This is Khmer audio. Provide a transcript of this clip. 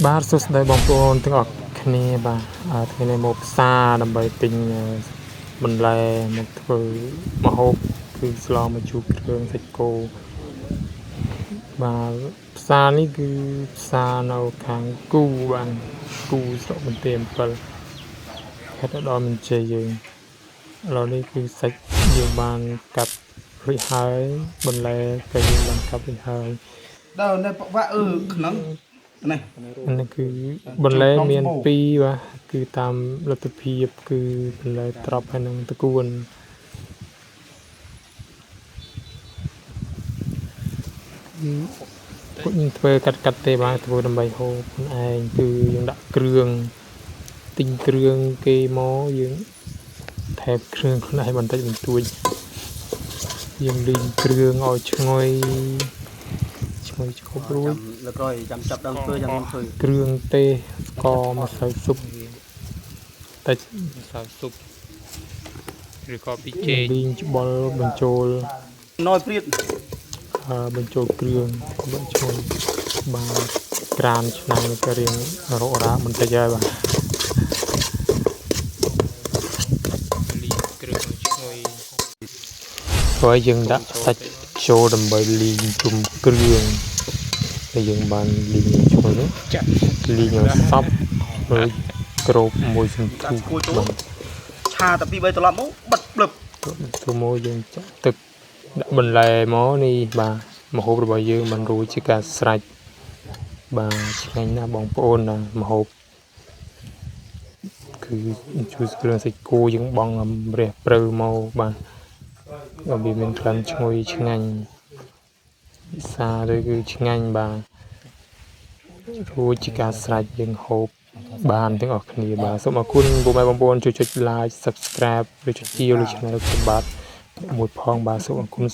បាទសួស្តីបងប្អូនទាំងអស់គ្នាបាទថ្ងៃនេះមកផ្សារដើម្បីទិញបន្លែមកធ្វើម្ហូបគឺស្លម្ជូរគ្រឿងសាច់គោបាទផ្សារនេះគឺផ្សារនៅខាងគូបាទគូស្រុកបន្ទាយ7ខេត្តឧត្តរមានជ័យយើងឥឡូវនេះគឺសាច់យើងបានកាត់រួចហើយបន្លែក៏យើងបានកាត់រួចហើយដល់នៅបាក់ក្នុងនេះនេះគឺបន្លែមាន2បាទគឺតាមលទ្ធភាពគឺបន្លែត្រប់ហើយនឹងតកួនពួកយើងធ្វើកាត់ទេបាទធ្វើដើម្បីហូបខ្លួនឯងគឺយើងដាក់គ្រឿងទិញគ្រឿងគេមកយើងថែមគ្រឿងខ្លួនឯងបន្តិចបន្តួចយើងលីងគ្រឿងឲ្យឈ្ងុយឈ្ងុយឈ្ងប់រួចលើក្រោយចាំចាប់ដើមធ្វើចាំធ្វើគ្រឿងទេសស្ករម្សៅស៊ុបតិចម្សៅស៊ុបឬក៏ពីចេកលីងច្បល់បញ្ចូលណយព្រាតបញ្ចូលគ្រឿងបញ្ចូលបាទក្រានឆ្នាំងក៏រៀងរករ៉ាបន្តិចហើយបាទលីងគ្រឿងឈ្ងុយហើយយើងដាក់សាច់ចូលដើម្បីលីងជុំគ្រឿងហើយយើងបានលីងឈ្ងុយនោះចាក់លីងឲ្យសព្វរួចក្របមួយសន្ទុះបាទឆាតែ2 3ត្រឡប់មកបិទភ្លឹបទៅមកយើងចាក់ទឹកដាក់បន្លែមកនេះបាទម្ហូបរបស់យើងបានរួចជាការស្រេចបាទឆ្ងាញ់ណាស់បងប្អូនណាម្ហូបគឺជួយគ្រឿងសាច់គោយើងបង់រះព្រៅមកបាទវាមានក្លិនឈ្ងុយឆ្ងាញ់ពិសាទៅគឺឆ្ងាញ់បាទរួចជាការស្រេចយើងហូបបានទាំងអស់គ្នាបាទសូមអរគុណពុកម៉ែបងប្អូនជួយចុច like Subscribe ឬចុចជាវលើ Channel ខ្ញុំបាទមួយផងបាទសូមអរគុណ